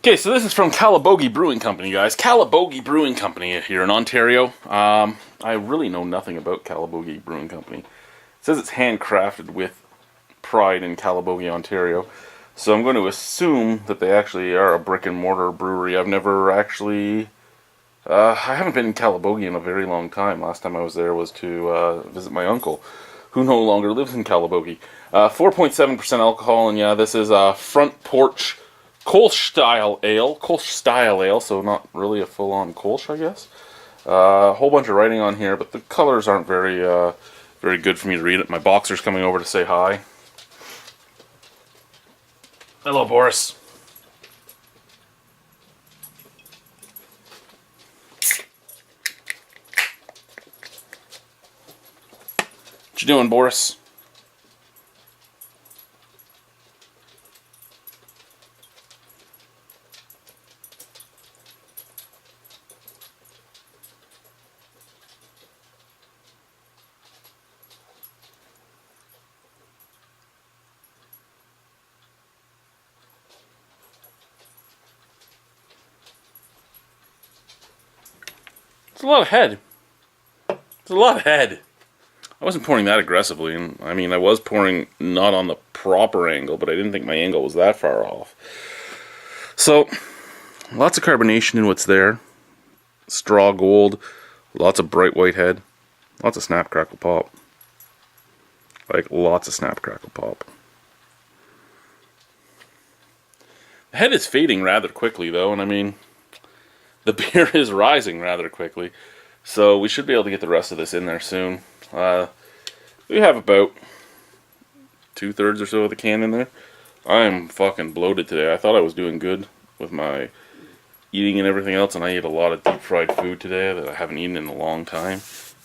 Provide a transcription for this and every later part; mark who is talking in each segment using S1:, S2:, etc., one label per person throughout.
S1: Okay, so this is from Calabogie Brewing Company, guys. Calabogie Brewing Company here in Ontario. I really know nothing about Calabogie Brewing Company. It says it's handcrafted with pride in Calabogie, Ontario. So I'm going to assume that they actually are a brick and mortar brewery. I've never actually... I haven't been in Calabogie in a very long time. Last time I was there was to visit my uncle, who no longer lives in Calabogie. 4.7% alcohol, and yeah, this is a Front Porch Kolsch style ale, so not really a full-on Kolsch, I guess. A whole bunch of writing on here, but the colors aren't very very good for me to read it. My boxer's coming over to say hi. Hello, Boris. What you doing, Boris? It's a lot of head. It's a lot of head. I wasn't pouring that aggressively, and I mean, I was pouring not on the proper angle, but I didn't think my angle was that far off. So, lots of carbonation in what's there. Straw gold, lots of bright white head, lots of snap, crackle, pop. Like, lots of snap, crackle, pop. The head is fading rather quickly, though, and I mean, the beer is rising rather quickly, so we should be able to get the rest of this in there soon. We have about 2/3 or so of the can in there. I'm fucking bloated today. I thought I was doing good with my eating and everything else, and I ate a lot of deep fried food today that I haven't eaten in a long time.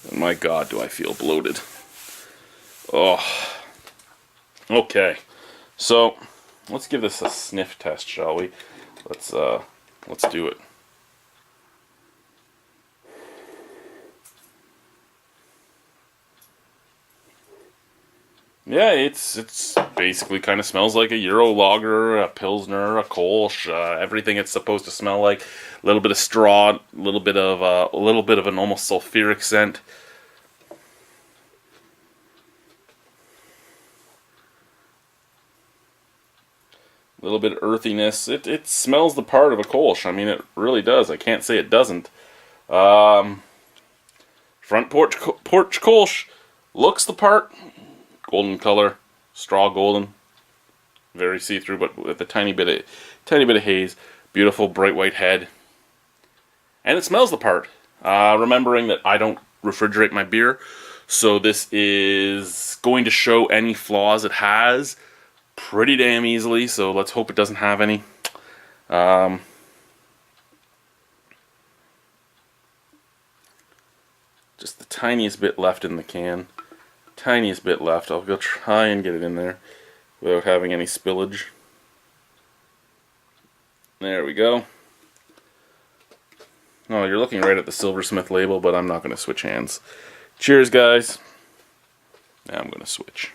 S1: And my God, do I feel bloated. Oh. Okay. So, let's give this a sniff test, shall we? Let's do it. Yeah, it's basically kind of smells like a Euro lager, a Pilsner, a Kolsch, everything it's supposed to smell like. A little bit of straw, a little bit of an almost sulfuric scent. A little bit of earthiness. It smells the part of a Kolsch. I mean, it really does. I can't say it doesn't. Front Porch Kolsch looks the part. Golden color, straw golden, very see-through, but with a tiny bit of haze. Beautiful bright white head, and it smells the part. Remembering that I don't refrigerate my beer, so this is going to show any flaws it has pretty damn easily. So let's hope it doesn't have any. Just the tiniest bit left in the can. Tiniest bit left. I'll go try and get it in there without having any spillage. There we go. Oh, you're looking right at the Silversmith label, but I'm not going to switch hands. Cheers, guys. Now I'm going to switch.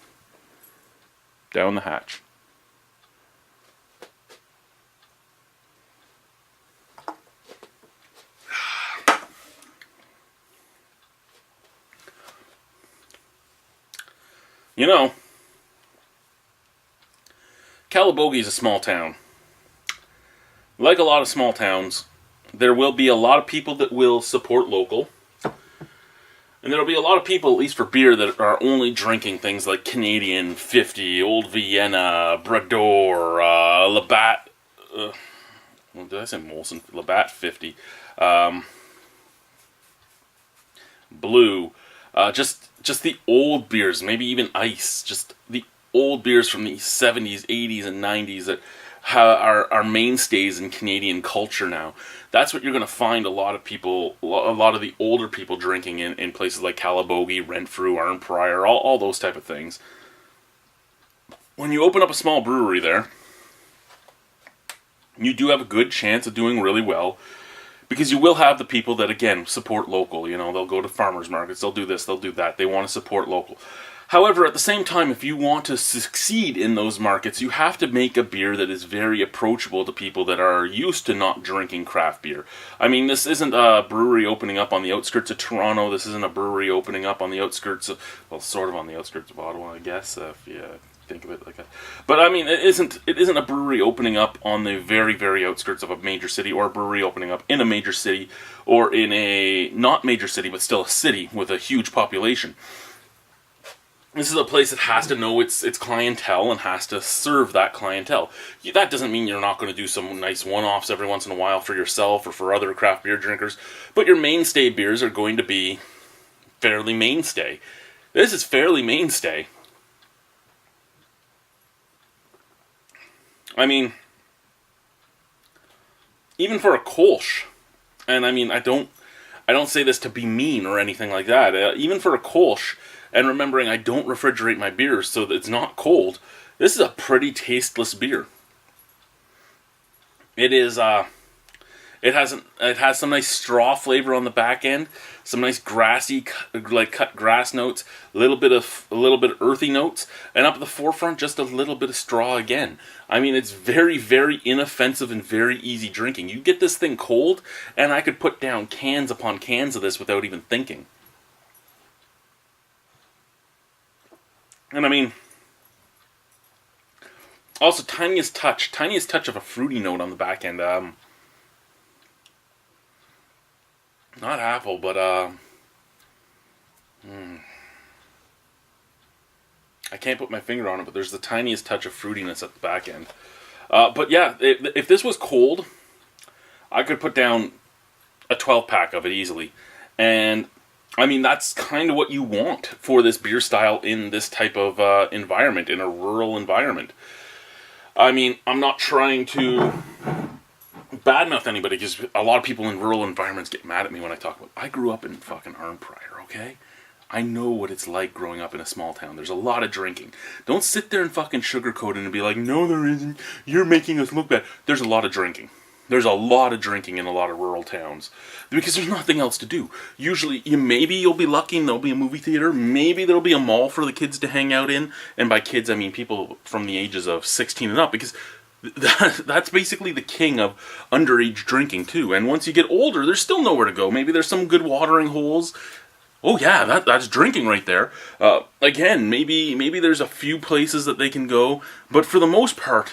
S1: Down the hatch. You know, Calabogie is a small town. Like a lot of small towns, there will be a lot of people that will support local. And there will be a lot of people, at least for beer, that are only drinking things like Canadian 50, Old Vienna, Brador, Labatt. Did I say Molson? Labatt 50. Blue. Just the old beers, maybe even ice. Just the old beers from the 70s, 80s, and 90s that are mainstays in Canadian culture now. That's what you're going to find a lot of people, a lot of the older people drinking in places like Calabogie, Renfrew, Arnprior, all those type of things. When you open up a small brewery there, you do have a good chance of doing really well. Because you will have the people that, again, support local. You know, they'll go to farmers markets, they'll do this, they'll do that. They want to support local. However, at the same time, if you want to succeed in those markets, you have to make a beer that is very approachable to people that are used to not drinking craft beer. I mean, this isn't a brewery opening up on the outskirts of Toronto. This isn't a brewery opening up on the outskirts of, well, sort of on the outskirts of Ottawa, I guess, if you think of it like that. But I mean, it isn't a brewery opening up on the very, very outskirts of a major city, or a brewery opening up in a major city, or in a not major city, but still a city with a huge population. This is a place that has to know its clientele and has to serve that clientele. That doesn't mean you're not going to do some nice one-offs every once in a while for yourself or for other craft beer drinkers, but your mainstay beers are going to be fairly mainstay. This is fairly mainstay. I mean, even for a Kolsch, and I mean, I don't say this to be mean or anything like that. Even for a Kolsch, and remembering I don't refrigerate my beers so that it's not cold, this is a pretty tasteless beer. It is, it has some nice straw flavor on the back end, some nice grassy, like cut grass notes, a little bit of earthy notes, and up at the forefront, just a little bit of straw again. I mean, it's very, very inoffensive and very easy drinking. You get this thing cold, and I could put down cans upon cans of this without even thinking. And I mean, also tiniest touch of a fruity note on the back end. Not apple, but I can't put my finger on it, but there's the tiniest touch of fruitiness at the back end. But yeah, if this was cold, I could put down a 12-pack of it easily. And I mean, that's kind of what you want for this beer style in this type of environment, in a rural environment. I mean, I'm not trying to badmouth anybody, because a lot of people in rural environments get mad at me when I talk about, I grew up in fucking Arnprior, okay? I know what it's like growing up in a small town. There's a lot of drinking. Don't sit there and fucking sugarcoat it and be like, no there isn't, you're making us look bad. There's a lot of drinking. There's a lot of drinking in a lot of rural towns, because there's nothing else to do. Usually, maybe you'll be lucky and there'll be a movie theater. Maybe there'll be a mall for the kids to hang out in. And by kids, I mean people from the ages of 16 and up, because that's basically the king of underage drinking too. And once you get older, there's still nowhere to go. Maybe there's some good watering holes. Oh yeah, that's drinking right there. Again, maybe there's a few places that they can go, but for the most part,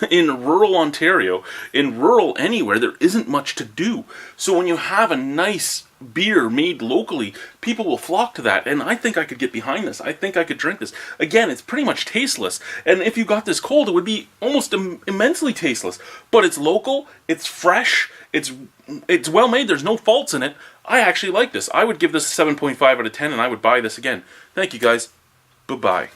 S1: in rural Ontario, in rural anywhere, there isn't much to do. So when you have a nice beer made locally, people will flock to that, and I think I could get behind this. I think I could drink this. Again, it's pretty much tasteless, and if you got this cold, it would be almost immensely tasteless. But it's local, it's fresh, it's well made, there's no faults in it. I actually like this. I would give this a 7.5 out of 10, and I would buy this again. Thank you, guys. Bye-bye.